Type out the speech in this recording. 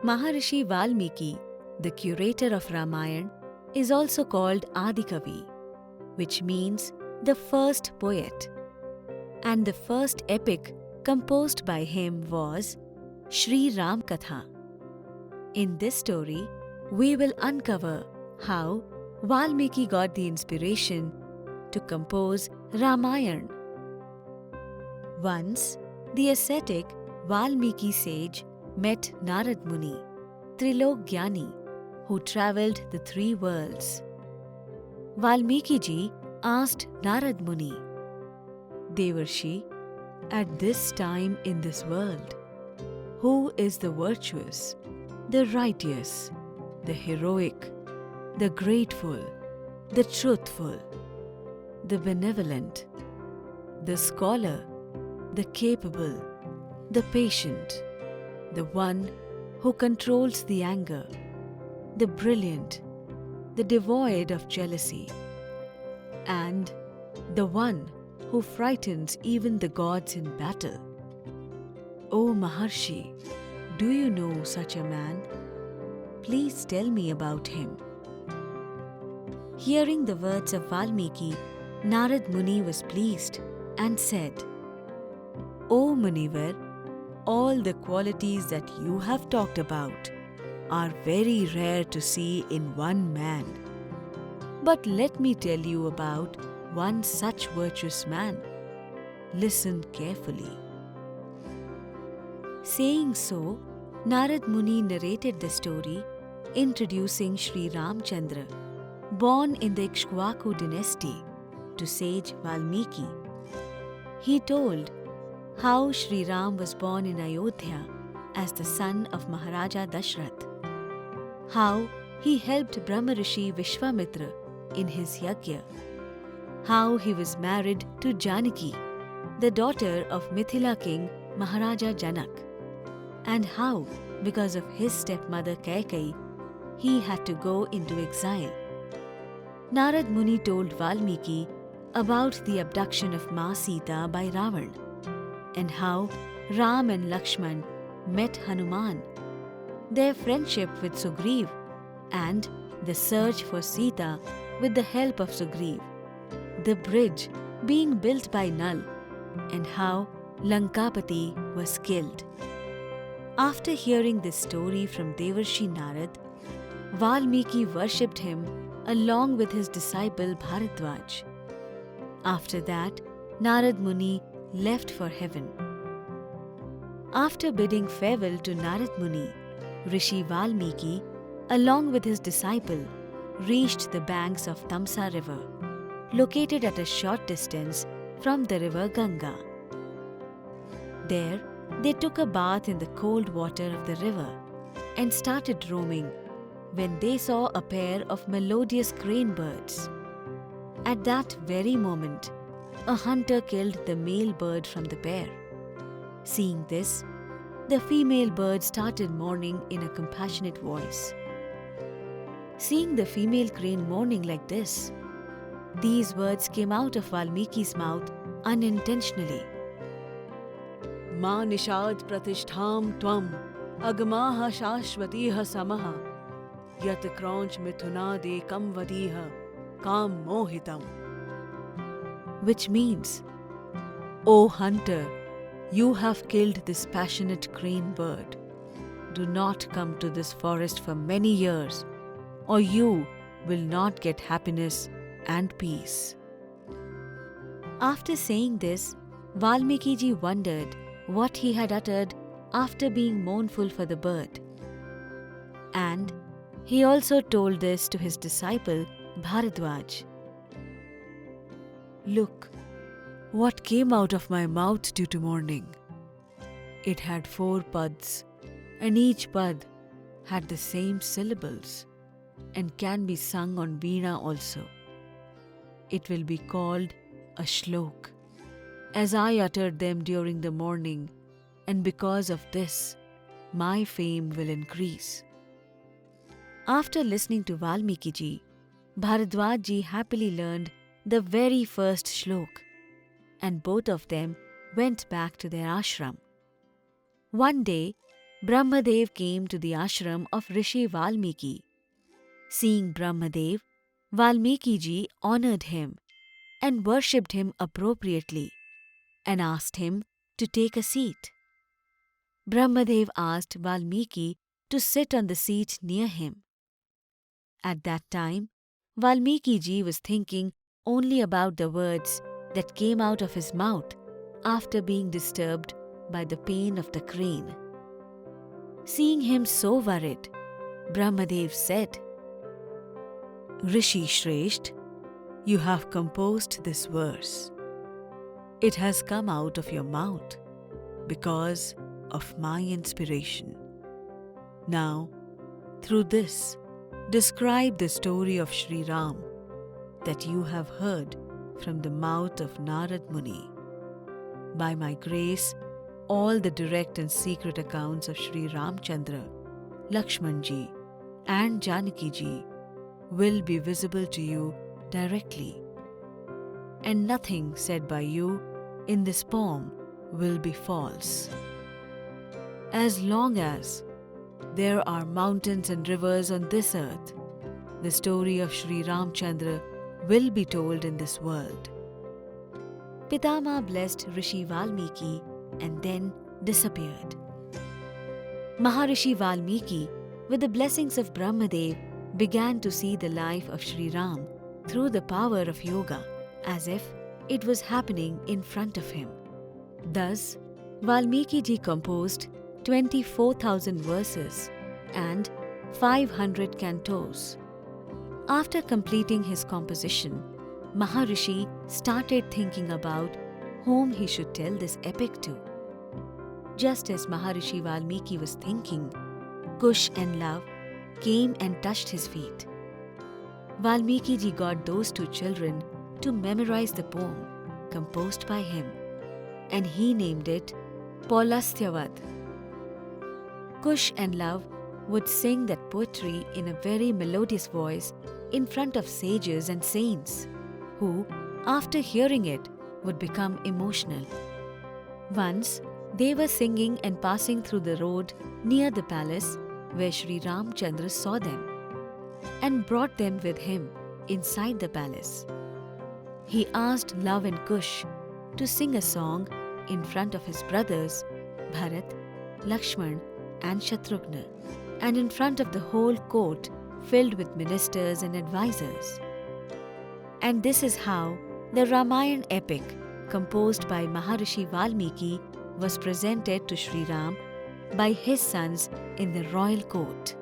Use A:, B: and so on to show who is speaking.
A: Maharshi Valmiki, the curator of Ramayana, is also called Adikavi, which means the first poet. And the first epic composed by him was Shriram Katha. In this story, we will uncover how Valmiki got the inspiration to compose Ramayana. Once, the ascetic Valmiki sage met Narad Muni, Trilok Gyani, who travelled the three worlds. Valmiki ji asked Narad Muni, Devarshi, at this time in this world, who is the virtuous, the righteous, the heroic, the grateful, the truthful, the benevolent, the scholar, the capable, the patient, the one who controls the anger, the brilliant, the devoid of jealousy, and the one who frightens even the gods in battle? O Maharshi, do you know such a man? Please tell me about him. Hearing the words of Valmiki, Narad Muni was pleased and said, O Munivar, all the qualities that you have talked about are very rare to see in one man. But let me tell you about one such virtuous man. Listen carefully. Saying so, Narad Muni narrated the story introducing Sri Ramchandra, born in the Ikshvaku dynasty, to sage Valmiki. He told how Sri Ram was born in Ayodhya as the son of Maharaja Dashrath, how he helped Brahma Rishi Vishwamitra in his yajna, how he was married to Janaki, the daughter of Mithila king Maharaja Janak, and how, because of his stepmother Kaikeyi, he had to go into exile. Narad Muni told Valmiki about the abduction of Ma Sita by Ravan, and how Ram and Lakshman met Hanuman, their friendship with Sugriv, and the search for Sita with the help of Sugriv, the bridge being built by Nal, and how Lankapati was killed. After hearing this story from Devarshi Narad, Valmiki worshipped him along with his disciple Bharadwaj. After that, Narad Muni left for heaven. After bidding farewell to Narad Muni, Rishi Valmiki, along with his disciple, reached the banks of Tamsa river, located at a short distance from the river Ganga. There, they took a bath in the cold water of the river and started roaming when they saw a pair of melodious crane birds. At that very moment, a hunter killed the male bird from the pair. Seeing this, the female bird started mourning in a compassionate voice. Seeing the female crane mourning like this, these words came out of Valmiki's mouth unintentionally. Ma nishad pratishtham tvam agmaha shashvatiha samaha yat kranch mithunade kam vadiha kam mohitam. Which means, O hunter, you have killed this passionate crane bird. Do not come to this forest for many years, or you will not get happiness and peace. After saying this, Valmiki ji wondered what he had uttered after being mournful for the bird. And he also told this to his disciple Bharadwaj. Look, what came out of my mouth due to mourning. It had 4 pads, and each pad had the same syllables and can be sung on veena also. It will be called a shlok, as I uttered them during the morning, and because of this, my fame will increase. After listening to Valmiki ji, Bharadwaj ji happily learned the very first shlok, and both of them went back to their ashram. One day, Brahmadev came to the ashram of Rishi Valmiki. Seeing Brahmadev, Valmiki ji honored him and worshipped him appropriately and asked him to take a seat. Brahmadev asked Valmiki to sit on the seat near him. At that time, Valmiki ji was thinking only about the words that came out of his mouth after being disturbed by the pain of the crane. Seeing him so worried, Brahmadev said, "Rishi Shresht, you have composed this verse. It has come out of your mouth because of my inspiration. Now, through this, describe the story of Shriram that you have heard from the mouth of Narad Muni. By my grace, all the direct and secret accounts of Shri Ramchandra, Lakshman ji, and Janaki ji will be visible to you directly, and nothing said by you in this poem will be false. As long as there are mountains and rivers on this earth, the story of Shri Ramchandra will be told in this world." Pitama blessed Rishi Valmiki and then disappeared. Maharishi Valmiki, with the blessings of Brahmadev, began to see the life of Shri Ram through the power of yoga, as if it was happening in front of him. Thus, Valmiki ji composed 24,000 verses and 500 cantos. After completing his composition, Maharishi started thinking about whom he should tell this epic to. Just as Maharishi Valmiki was thinking, Kush and Love came and touched his feet. Valmiki ji got those two children to memorize the poem composed by him, and he named it Paulasthyavad. Kush and Love would sing that poetry in a very melodious voice in front of sages and saints, who, after hearing it, would become emotional. Once, they were singing and passing through the road near the palace where Shri Ramchandra saw them and brought them with him inside the palace. He asked Love and Kush to sing a song in front of his brothers Bharat, Lakshman and Shatrughna, and in front of the whole court filled with ministers and advisors. And this is how the Ramayana epic, composed by Maharishi Valmiki, was presented to Shri Ram by his sons in the royal court.